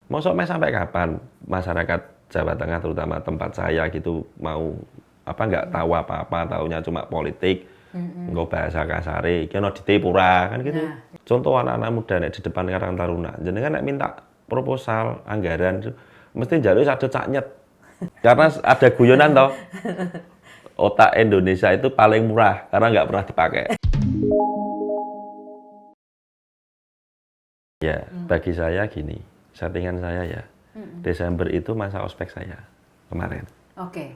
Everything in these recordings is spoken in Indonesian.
Mosok sampai kapan masyarakat Jawa Tengah terutama tempat saya gitu mau nggak tahu apa-apa, taunya cuma politik, nggak bahasa kasare, kena ditepura kan gitu. Nah, Contoh anak-anak muda nek di depan Karang Taruna, jenengan nek minta proposal anggaran mesti njaluk sadut saknyet. Karena ada guyonan toh, otak Indonesia itu paling murah karena nggak pernah dipakai. Ya, bagi saya gini, settingan saya ya, Desember itu masa ospek saya kemarin. oke.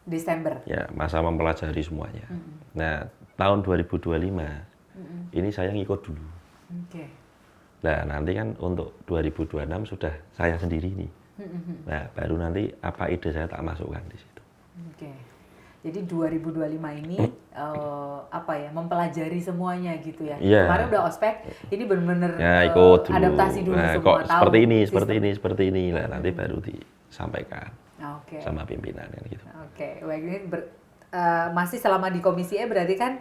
Desember. Ya, masa mempelajari semuanya. Nah, tahun 2025 ini saya ngikut dulu. Oke. Nah, nanti kan untuk 2026 sudah saya sendiri nih. Nah, baru nanti apa ide saya tak masukkan di situ. Oke. Jadi 2025 ini mempelajari semuanya gitu ya. Iya. Kemarin udah ospek, ini benar-benar Ya, ikut dulu. adaptasi dulu Nah, semua kok tahu seperti ini. Nah, nanti baru disampaikan Oke. sama pimpinan kan gitu. Oke, baik ini masih selama di komisi E berarti kan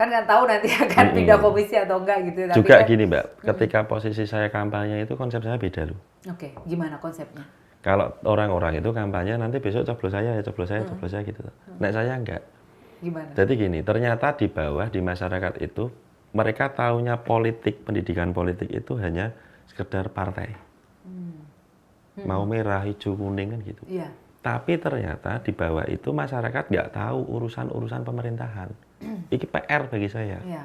nggak tahu nanti akan pindah komisi atau enggak gitu. Tapi Juga kan, gini, Mbak, ketika posisi saya kampanye itu konsep saya beda loh. Oke, gimana konsepnya? Kalau orang-orang itu kampanye nanti besok coblos saya gitu. Nah, saya enggak. Gimana? Jadi gini, ternyata di bawah di masyarakat itu mereka taunya politik, pendidikan politik itu hanya sekedar partai. Mau merah, hijau, kuning kan gitu. Iya. Tapi ternyata di bawah itu masyarakat nggak tahu urusan-urusan pemerintahan. Ini PR bagi saya. Iya.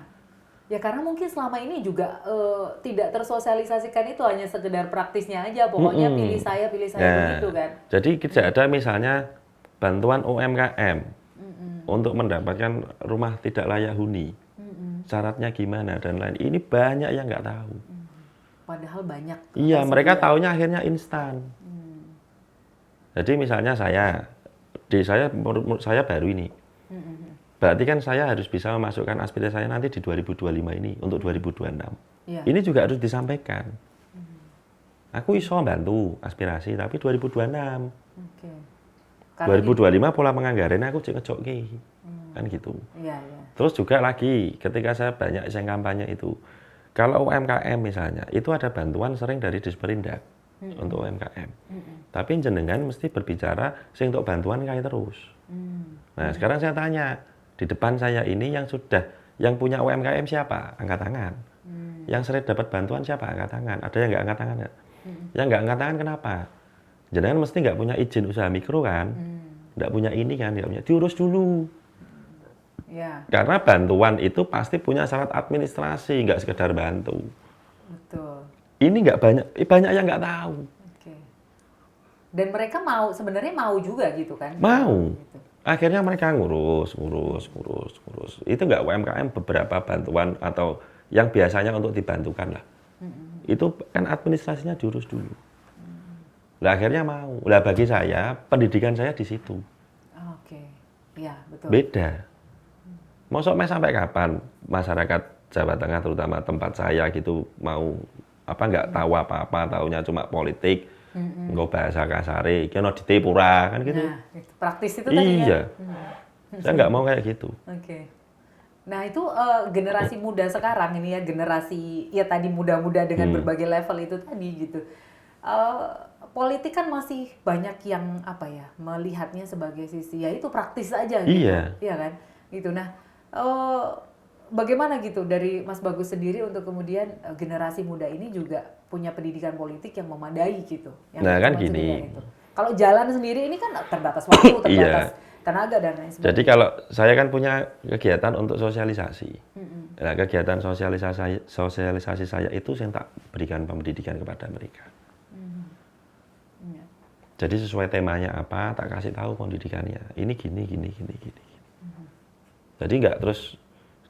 Ya karena mungkin selama ini juga tidak tersosialisasikan itu hanya sekedar praktisnya aja. Pokoknya pilih saya begitu kan. Jadi tidak ada misalnya bantuan UMKM untuk mendapatkan rumah tidak layak huni. Syaratnya gimana dan lain. Ini banyak yang nggak tahu. Padahal banyak. Iya, mereka taunya akhirnya instan. Jadi misalnya saya baru ini. Berarti kan saya harus bisa memasukkan aspirasi saya nanti di 2025 ini untuk 2026. Iya. Ini juga harus disampaikan. Aku iso bantu aspirasi tapi 2026. Oke. 2025 pola penganggaran aku cek ngejokke. Kan gitu. Iya, iya. Terus juga lagi ketika saya banyak yang kampanye itu. Kalau UMKM misalnya, itu ada bantuan sering dari Disperindak untuk UMKM. Tapi jenengan mesti berbicara sing untuk bantuan kayak terus. Nah, sekarang saya tanya, di depan saya ini yang punya UMKM siapa? Angkat tangan. Yang sering dapat bantuan siapa? Angkat tangan. Ada yang nggak angkat tangan nggak? Yang nggak angkat tangan kenapa? Jenengan mesti nggak punya izin usaha mikro kan? Nggak punya ini kan? Nggak punya. Diurus dulu. Ya. Karena bantuan itu pasti punya syarat administrasi, nggak sekedar bantu. Betul. Ini nggak banyak yang nggak tahu. Oke. Dan mereka sebenarnya mau juga gitu kan? Mau. Gitu. Akhirnya mereka ngurus. Itu nggak UMKM beberapa bantuan atau yang biasanya untuk dibantukan lah. Itu kan administrasinya diurus dulu. Lah akhirnya mau. Lah bagi saya pendidikan saya di situ. Oke. Ya, betul. Beda. Mosok sampai kapan masyarakat Jawa Tengah terutama tempat saya gitu mau nggak tahu apa-apa, taunya cuma politik, nggak bahasa kasare, kena ditepura kan gitu. Nah, itu praktis itu tadi Iya. kan? Saya nggak mau kayak gitu. Oke. Nah itu generasi muda sekarang ini ya, generasi ya tadi muda-muda dengan berbagai level itu tadi gitu. Politik kan masih banyak yang melihatnya sebagai sisi ya itu praktis aja gitu. Iya kan? Gitu. Nah, bagaimana gitu dari Mas Bagus sendiri untuk kemudian generasi muda ini juga punya pendidikan politik yang memadai gitu. Nah kan gini. Kalau jalan sendiri ini kan terbatas waktu, terbatas tenaga dan lain sebagainya. Jadi kalau saya kan punya kegiatan untuk sosialisasi. Nah, kegiatan sosialisasi saya itu saya tak berikan pendidikan kepada mereka. Jadi sesuai temanya apa, tak kasih tahu pendidikannya. Ini gini. Jadi nggak terus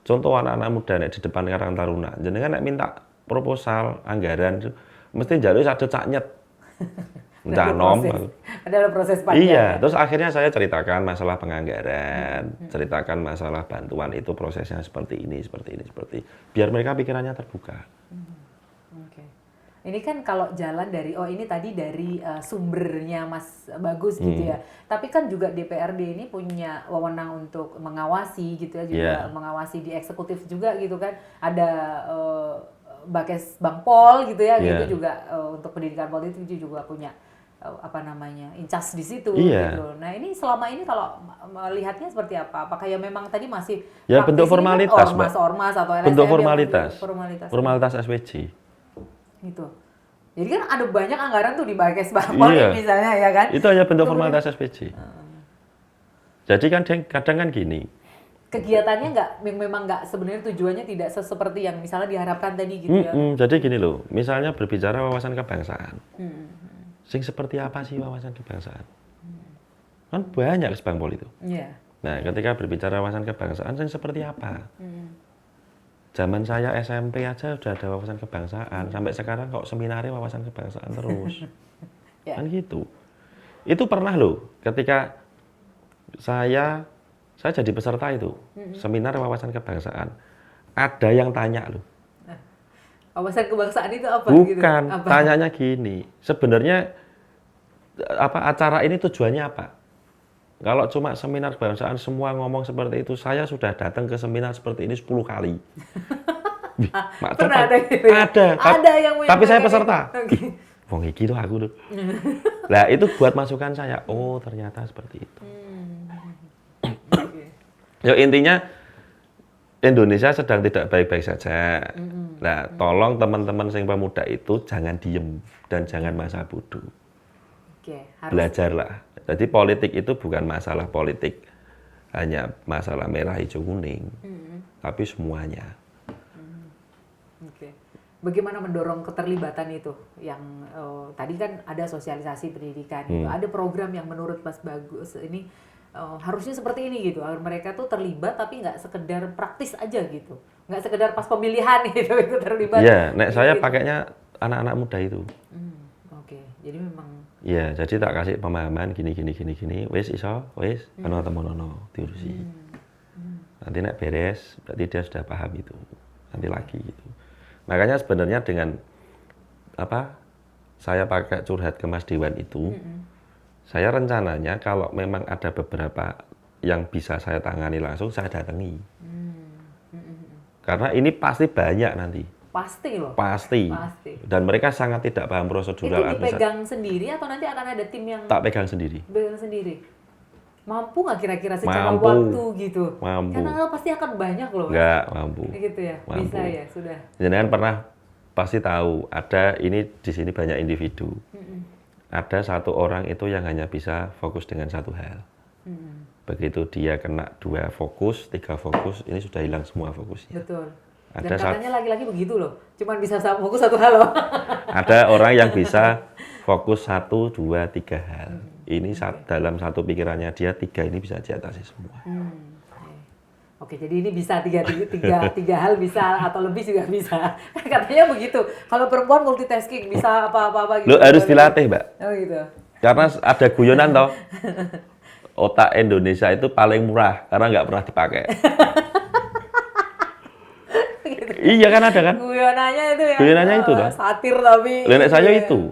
contoh anak-anak muda di depan Karang Taruna, jenengan minta proposal anggaran mesti njaluk sadut saknyet. Adalah proses panjang. Iya, terus akhirnya saya ceritakan masalah penganggaran, ceritakan masalah bantuan itu prosesnya seperti ini. Biar mereka pikirannya terbuka. Oke. Ini kan kalau jalan dari ini tadi dari sumbernya Mas Bagus gitu ya. Tapi kan juga DPRD ini punya wewenang untuk mengawasi gitu ya, juga mengawasi di eksekutif juga gitu kan. Ada Bakes Bang Pol gitu ya, Iya. gitu juga untuk pendidikan politik juga punya apa namanya incas di situ Iya. gitu. Nah ini selama ini kalau melihatnya seperti apa? Apakah ya memang tadi masih Ya praktis bentuk ini kan formalitas, Mbak. ormas atau LSM Bentuk yang masih formalitas. formalitas Formalitas SWJ. gitu. Jadi kan ada banyak anggaran tuh di Bakes Bang Pol Iya. misalnya ya kan? Itu hanya bentuk formalitas SPJ. Jadi kan kadang kan gini, Kegiatannya memang nggak sebenarnya tujuannya tidak seperti yang misalnya diharapkan tadi gitu ya. jadi gini loh, misalnya berbicara wawasan kebangsaan, sing seperti apa sih wawasan kebangsaan? Kan banyak Bang Pol itu. Iya. Nah, ketika berbicara wawasan kebangsaan, sing seperti apa? Zaman saya SMP aja udah ada wawasan kebangsaan, sampai sekarang kok seminarnya wawasan kebangsaan terus. Ya. Kan gitu. Itu pernah loh, ketika saya jadi peserta itu, seminar wawasan kebangsaan. Ada yang tanya loh. Wawasan kebangsaan itu apa? Bukan, gitu? Apa? tanyanya gini. Sebenarnya acara ini tujuannya apa? Kalau cuma seminar kebangsaan semua ngomong seperti itu, saya sudah datang ke seminar seperti ini 10 kali. Pernah ada gitu ya? Ada yang tapi saya gitu. peserta. Okay. Wong iki tuh aku tuh. Lah itu buat masukan saya. Oh, ternyata seperti itu. Okay. Ya intinya Indonesia sedang tidak baik-baik saja. Nah, tolong teman-teman sing pemuda itu jangan diem dan jangan masa bodoh. Belajarlah. Jadi politik itu bukan masalah politik hanya masalah merah hijau kuning, tapi semuanya. Oke. Bagaimana mendorong keterlibatan itu? Yang tadi kan ada sosialisasi pendidikan, gitu. Ada program yang menurut Mas Bagus ini harusnya seperti ini gitu, agar mereka tuh terlibat tapi nggak sekedar praktis aja gitu, nggak sekedar pas pemilihan gitu itu terlibat. Iya, nek saya gitu. pakainya anak-anak muda itu. Oke, jadi memang. Iya, jadi tak kasih pemahaman gini, wis iso, wis, ono temono diurusi. Nanti nek beres, berarti dia sudah paham itu. Nanti lagi gitu. Makanya sebenarnya dengan apa? Saya pakai curhat ke Mas Dewan itu, saya rencananya kalau memang ada beberapa yang bisa saya tangani langsung, saya datangi. Karena ini pasti banyak nanti. Pasti loh. Pasti. Dan mereka sangat tidak paham prosedural. Itu dipegang sendiri atau nanti akan ada tim yang tak pegang sendiri? Pegang sendiri. Mampu nggak kira-kira secara waktu gitu? Mampu. Karena pasti akan banyak loh. Nggak, mampu. Gitu ya? Mampu. Bisa ya, sudah. Jangan pernah pasti tahu ada ini di sini banyak individu. Ada satu orang itu yang hanya bisa fokus dengan satu hal. Begitu dia kena 2 fokus, 3 fokus, ini sudah hilang semua fokusnya. Betul. Dan Ada katanya laki-laki begitu loh, cuman bisa fokus satu hal loh. Ada orang yang bisa fokus 1, 2, 3 hal. Ini dalam satu pikirannya dia 3 ini bisa diatasi semua. Oke, jadi ini bisa tiga hal bisa atau lebih juga bisa. Katanya begitu. Kalau perempuan multitasking bisa apa-apa gitu. Lo harus dilatih, Mbak. Oh gitu. Karena ada guyonan toh. Otak Indonesia itu paling murah karena nggak pernah dipakai. Gitu. Iya kan ada kan? Guyonannya itu ya. Guyonannya itu toh. Satir tapi. Nek saya itu.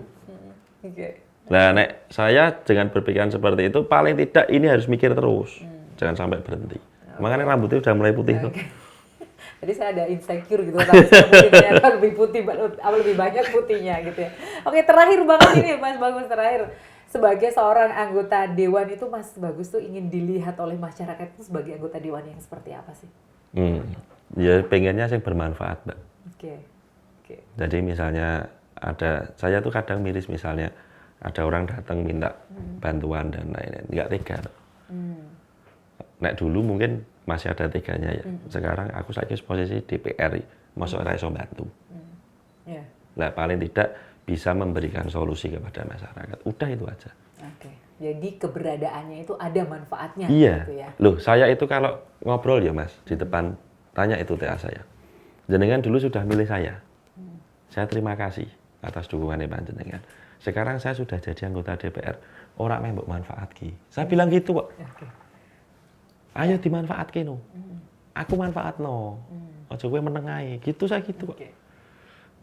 Oke. Nah, nek saya dengan berpikiran seperti itu paling tidak ini harus mikir terus. Jangan sampai berhenti. Makanya rambutnya udah mulai putih tuh. Jadi saya ada insecure gitu, tapi putihnya lebih putih, lebih banyak putihnya gitu ya. Oke, terakhir banget ini Mas Bagus, terakhir. Sebagai seorang anggota Dewan itu Mas Bagus tuh ingin dilihat oleh masyarakat itu sebagai anggota Dewan yang seperti apa sih? Ya pengennya sih bermanfaat, Mbak. Oke. Jadi misalnya saya tuh kadang miris misalnya ada orang datang minta bantuan dan lain-lain, nggak tega. Nek dulu mungkin masih ada teganya ya. Sekarang aku saiki posisi DPR, masuk ora iso bantu. Nah, paling tidak bisa memberikan solusi kepada masyarakat. Udah itu aja. Oke. Jadi keberadaannya itu ada manfaatnya. Iya. Gitu ya. Loh, saya itu kalau ngobrol ya Mas, di depan tanya itu TA saya. Jenengan dulu sudah milih saya. Saya terima kasih atas dukungannya panjenengan. Sekarang saya sudah jadi anggota DPR. Orang yang mbok manfaatki. Saya bilang gitu kok. Oke. Ayo dimanfaatke no. Aku manfaat no. Ojo kowe meneng ae. Gitu saya gitu kok.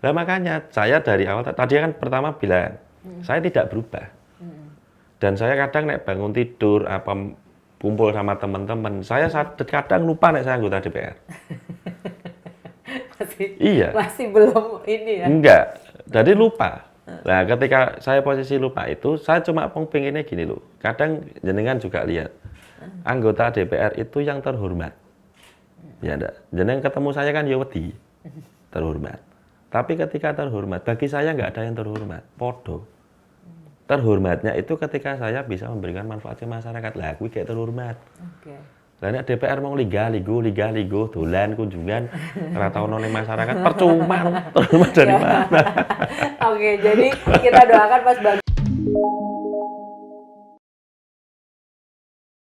Nah makanya saya dari awal tadi kan pertama bilang saya tidak berubah. Dan saya kadang nek bangun tidur apa kumpul sama teman-teman, saya kadang lupa nek saya anggota DPR. Iya. masih belum ini ya. Enggak, jadi lupa. Nah, ketika saya posisi lupa itu, saya cuma pengennya gini loh. Kadang jenengan juga lihat, anggota DPR itu yang terhormat. Ya enggak, jenengan ketemu saya kan ya wedi, terhormat. Tapi ketika terhormat, bagi saya nggak ada yang terhormat, podo. Terhormatnya itu ketika saya bisa memberikan manfaat ke masyarakat. Lah, aku kayak terhormat. Oke. Lah nek DPR mau liga-ligo, dolan kunjungan, ora tau nang masyarakat percuma. Terhormat dari mana? Oke, jadi kita doakan Mas Bagus